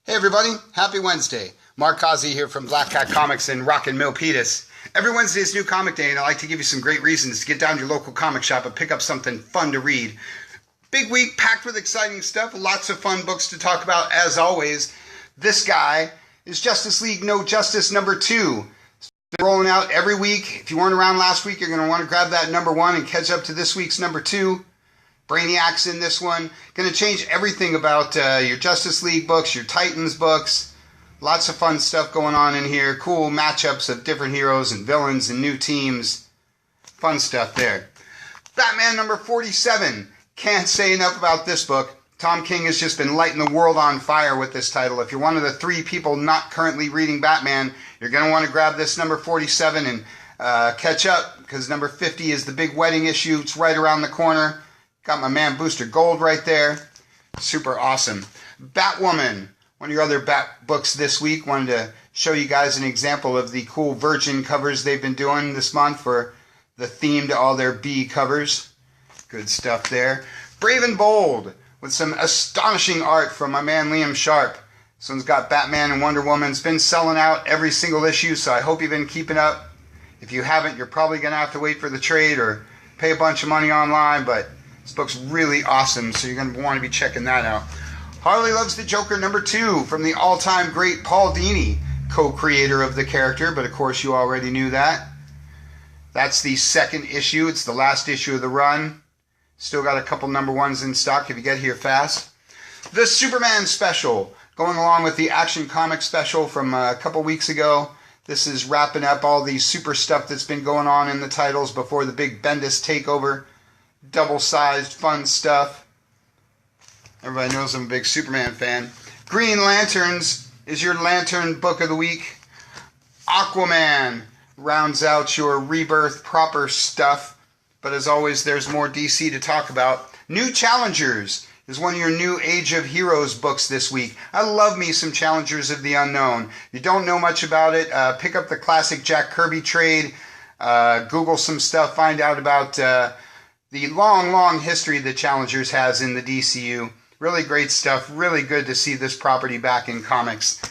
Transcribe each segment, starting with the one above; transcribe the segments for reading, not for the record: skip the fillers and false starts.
Hey everybody, happy Wednesday. Mark Causey here from Black Cat Comics in Rockin' Milpitas. Every Wednesday is New Comic Day and I like to give you some great reasons to get down to your local comic shop and pick up something fun to read. Big week packed with exciting stuff, lots of fun books to talk about as always. This guy is Justice League No Justice number 2. It's been rolling out every week. If you weren't around last week, you're going to want to grab that number 1 and catch up to this week's number 2. Brainiac's in this one. Going to change everything about your Justice League books, your Titans books. Lots of fun stuff going on in here. Cool matchups of different heroes and villains and new teams. Fun stuff there. Batman number 47. Can't say enough about this book. Tom King has just been lighting the world on fire with this title. If you're one of the 3 people not currently reading Batman, you're going to want to grab this number 47 and catch up, because number 50 is the big wedding issue. It's right around the corner. Got my man Booster Gold right there. Super awesome. Batwoman, one of your other Bat books this week. Wanted to show you guys an example of the cool Virgin covers they've been doing this month for the theme to all their B covers. Good stuff there. Brave and Bold, with some astonishing art from my man Liam Sharp. This one's got Batman and Wonder Woman. It's been selling out every single issue, so I hope you've been keeping up. If you haven't, you're probably going to have to wait for the trade or pay a bunch of money online, but this book's really awesome, so you're going to want to be checking that out. Harley Loves the Joker number 2 from the all-time great Paul Dini, co-creator of the character, but of course you already knew that. That's the second issue. It's the last issue of the run. Still got a couple number 1s in stock if you get here fast. The Superman special, going along with the Action Comics special from a couple weeks ago. This is wrapping up all the super stuff that's been going on in the titles before the big Bendis takeover. Double-sized fun stuff. Everybody knows I'm a big Superman fan. Green Lanterns is your Lantern book of the week. Aquaman rounds out your Rebirth proper stuff. But as always, there's more DC to talk about. New Challengers is one of your new Age of Heroes books this week. I love me some Challengers of the Unknown. If you don't know much about it, pick up the classic Jack Kirby trade. Google some stuff, find out about the long history that Challengers has in the DCU. Really great stuff. Really good to see this property back in comics.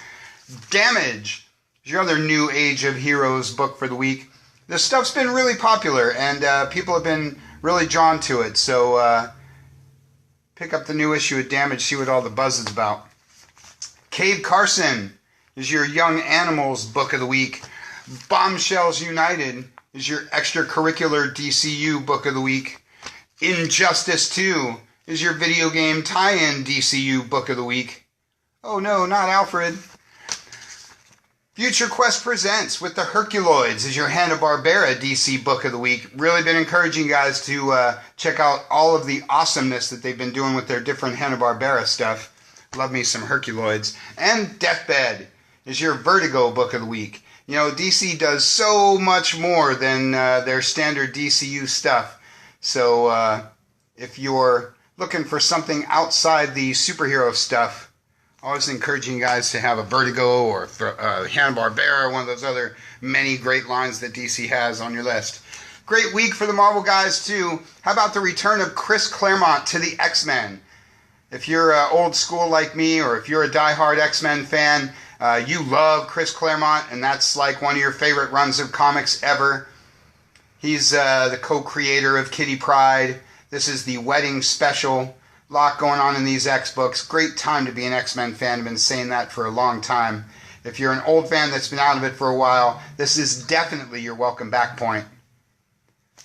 Damage is your other new Age of Heroes book for the week. This stuff's been really popular, and people have been really drawn to it. So pick up the new issue of Damage, see what all the buzz is about. Cave Carson is your Young Animals book of the week. Bombshells United is your extracurricular DCU book of the week. Injustice 2 is your video game tie-in DCU book of the week. Oh no, not Alfred. Future Quest Presents with the Herculoids is your Hanna-Barbera DC book of the week. Really been encouraging guys to check out all of the awesomeness that they've been doing with their different Hanna-Barbera stuff. Love me some Herculoids. And Deathbed is your Vertigo book of the week. You know, DC does so much more than their standard DCU stuff. So if you're looking for something outside the superhero stuff, always encouraging guys to have a Vertigo or Hanna-Barbera, one of those other many great lines that DC has on your list. Great week for the Marvel guys too. How about the return of Chris Claremont to the X-Men? If you're old school like me, or if you're a diehard X-Men fan, you love Chris Claremont, and that's like one of your favorite runs of comics ever. He's the co-creator of Kitty Pryde. This is the wedding special. A lot going on in these X books. Great time to be an X-Men fan. I've been saying that for a long time. If you're an old fan that's been out of it for a while, this is definitely your welcome back point.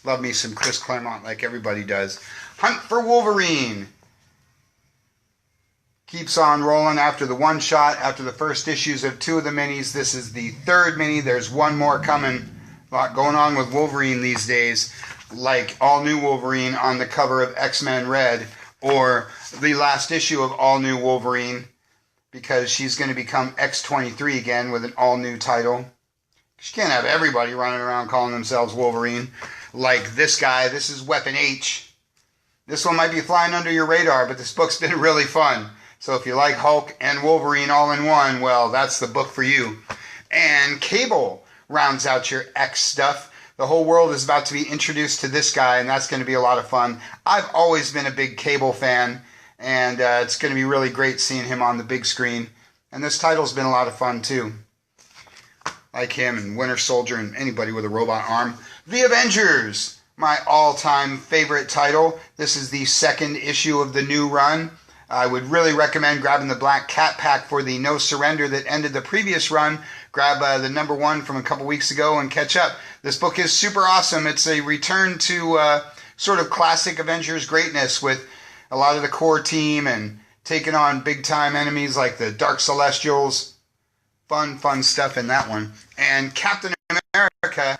Love me some Chris Claremont like everybody does. Hunt for Wolverine keeps on rolling after the one shot, after the first issues of 2 of the minis. This is the 3rd mini. There's one more coming. A lot going on with Wolverine these days, like All New Wolverine on the cover of X-Men Red, or the last issue of All New Wolverine, because she's going to become X-23 again with an all-new title. She can't have everybody running around calling themselves Wolverine, like this guy. This is Weapon H. This one might be flying under your radar, but this book's been really fun. So if you like Hulk and Wolverine all in one, well, that's the book for you. And Cable rounds out your X stuff. The whole world is about to be introduced to this guy, and that's going to be a lot of fun. I've always been a big Cable fan, and it's going to be really great seeing him on the big screen. And this title's been a lot of fun too. Like him and Winter Soldier and anybody with a robot arm. The Avengers, my all-time favorite title. This is the second issue of the new run. I would really recommend grabbing the Black Cat pack for the No Surrender that ended the previous run. Grab the number 1 from a couple weeks ago and catch up. This book is super awesome. It's a return to sort of classic Avengers greatness with a lot of the core team and taking on big-time enemies like the Dark Celestials. Fun stuff in that one. And Captain America,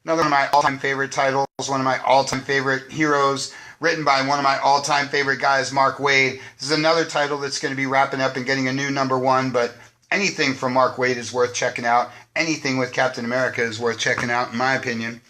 another one of my all-time favorite titles, one of my all-time favorite heroes, written by one of my all-time favorite guys, Mark Waid. This is another title that's going to be wrapping up and getting a new number 1, but anything from Mark Waid is worth checking out. Anything with Captain America is worth checking out, in my opinion.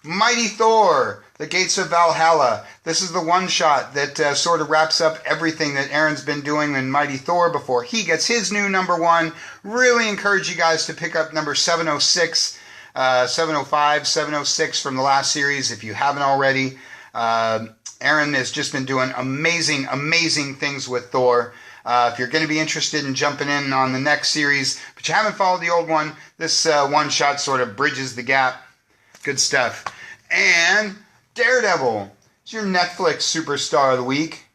Mighty Thor, The Gates of Valhalla. This is the one-shot that sort of wraps up everything that Aaron's been doing in Mighty Thor before he gets his new number 1. Really encourage you guys to pick up number 706, 705, 706 from the last series if you haven't already. Aaron has just been doing amazing things with Thor. If you're going to be interested in jumping in on the next series, but you haven't followed the old one, this one-shot sort of bridges the gap. Good stuff. And Daredevil is your Netflix superstar of the week.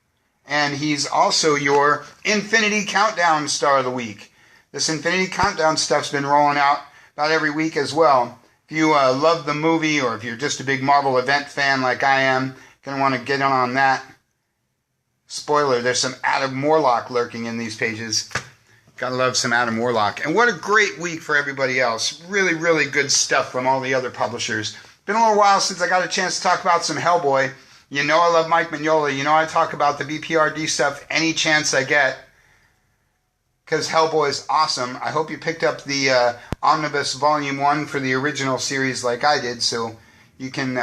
And he's also your Infinity Countdown star of the week. This Infinity Countdown stuff's been rolling out about every week as well. If you love the movie or if you're just a big Marvel event fan like I am, going to want to get on that. Spoiler, there's some Adam Warlock lurking in these pages. Gotta love some Adam Warlock. And what a great week for everybody else. Really good stuff from all the other publishers. Been a little while since I got a chance to talk about some Hellboy. You know I love Mike Mignola. You know I talk about the BPRD stuff any chance I get. Because Hellboy is awesome. I hope you picked up the Omnibus Volume 1 for the original series like I did. So you can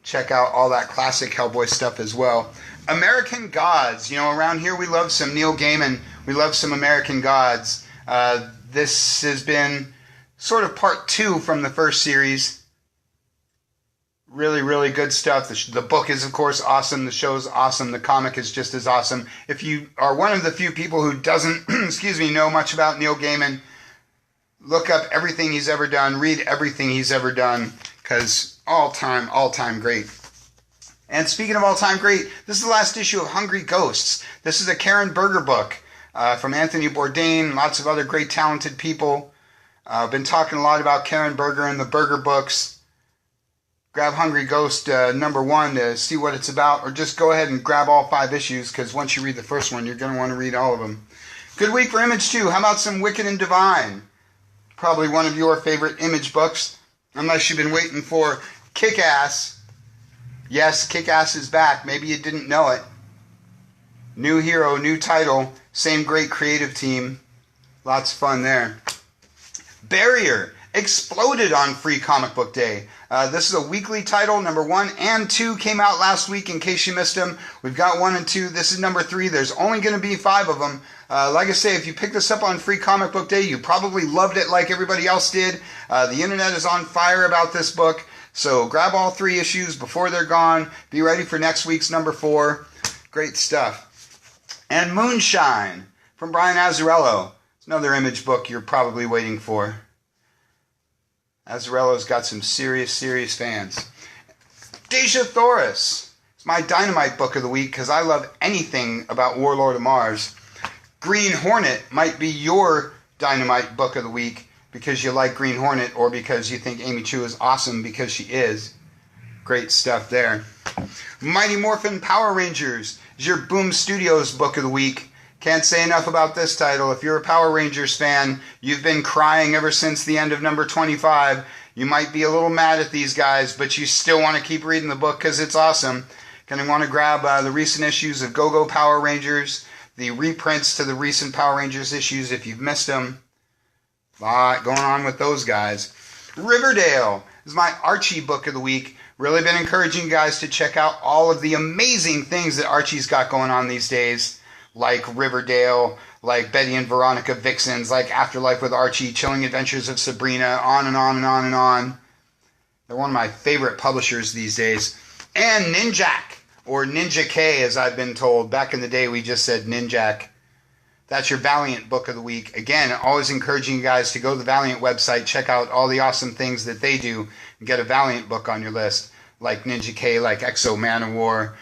check out all that classic Hellboy stuff as well. American Gods. You know, around here we love some Neil Gaiman. We love some American Gods. This has been sort of part 2 from the first series. Really good stuff. The book is, of course, awesome. The show's awesome. The comic is just as awesome. If you are one of the few people who doesn't, know much about Neil Gaiman, look up everything he's ever done. Read everything he's ever done, because all-time great. And speaking of all-time great, this is the last issue of Hungry Ghosts. This is a Karen Berger book from Anthony Bourdain, lots of other great talented people. Been talking a lot about Karen Berger and the Berger books. Grab Hungry Ghost number 1 to see what it's about, or just go ahead and grab all 5 issues, because once you read the first one, you're going to want to read all of them. Good week for Image too. How about some Wicked and Divine? Probably one of your favorite Image books, unless you've been waiting for Kick-Ass. Yes, Kick-Ass is back. Maybe you didn't know it. New hero, new title, same great creative team. Lots of fun there. Barrier exploded on Free Comic Book Day. This is a weekly title. Number 1 and 2 came out last week, in case you missed them. We've got 1 and 2. This is number 3. There's only going to be 5 of them. Like I say, if you picked this up on Free Comic Book Day, you probably loved it like everybody else did. The internet is on fire about this book. So grab all 3 issues before they're gone. Be ready for next week's number 4. Great stuff. And Moonshine from Brian Azzarello. It's another Image book you're probably waiting for. Azzarello's got some serious fans. Dejah Thoris. It's my Dynamite book of the week because I love anything about Warlord of Mars. Green Hornet might be your Dynamite book of the week because you like Green Hornet, or because you think Amy Chu is awesome, because she is. Great stuff there. Mighty Morphin Power Rangers is your Boom Studios book of the week. Can't say enough about this title. If you're a Power Rangers fan, you've been crying ever since the end of number 25. You might be a little mad at these guys, but you still want to keep reading the book because it's awesome. Going to want to grab the recent issues of Go-Go Power Rangers, the reprints to the recent Power Rangers issues if you've missed them. A lot going on with those guys. Riverdale is my Archie book of the week. Really been encouraging you guys to check out all of the amazing things that Archie's got going on these days. Like Riverdale, like Betty and Veronica Vixens, like Afterlife with Archie, Chilling Adventures of Sabrina, on and on and on and on. They're one of my favorite publishers these days. And Ninjak, or Ninja K as I've been told. Back in the day we just said Ninjak. That's your Valiant book of the week. Again, always encouraging you guys to go to the Valiant website, check out all the awesome things that they do, and get a Valiant book on your list, like Ninja K, like Exo Man of War.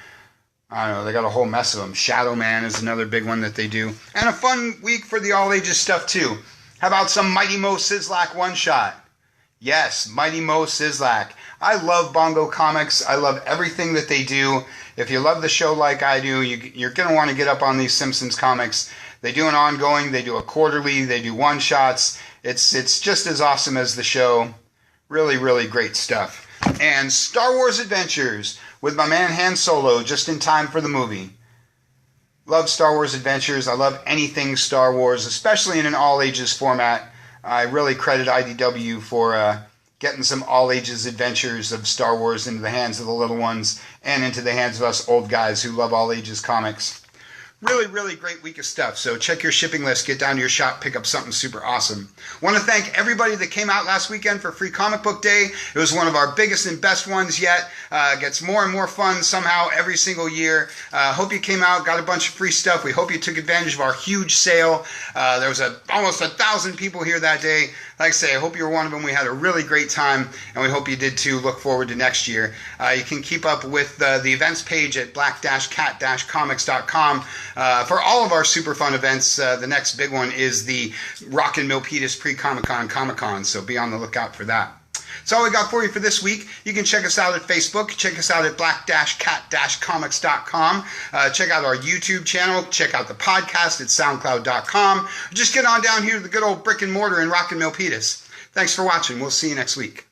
I don't know, they got a whole mess of them. Shadow Man is another big one that they do. And a fun week for the all ages stuff too. How about some Mighty Mo Sislak one-shot? Yes, Mighty Mo Sislak. I love Bongo Comics. I love everything that they do. If you love the show like I do, you're going to want to get up on these Simpsons comics. They do an ongoing, they do a quarterly, they do one-shots. It's just as awesome as the show. Really, really great stuff. And Star Wars Adventures with my man Han Solo, just in time for the movie. Love Star Wars Adventures. I love anything Star Wars, especially in an all-ages format. I really credit IDW for getting some all-ages adventures of Star Wars into the hands of the little ones and into the hands of us old guys who love all-ages comics. Really, really great week of stuff. So check your shipping list, get down to your shop, pick up something super awesome. Want to thank everybody that came out last weekend for Free Comic Book Day. It was one of our biggest and best ones yet. Gets more and more fun somehow every single year. Hope you came out, got a bunch of free stuff. We hope you took advantage of our huge sale. There was almost 1,000 people here that day. Like I say, I hope you were one of them. We had a really great time, and we hope you did too. Look forward to next year. You can keep up with the events page at black-cat-comics.com. For all of our super fun events, the next big one is the Rockin' Milpitas pre-Comic-Con Comic-Con, so be on the lookout for that. That's all we got for you for this week. You can check us out at Facebook. Check us out at black-cat-comics.com. Check out our YouTube channel. Check out the podcast at soundcloud.com. Just get on down here to the good old brick and mortar in Rockin' Milpitas. Thanks for watching. We'll see you next week.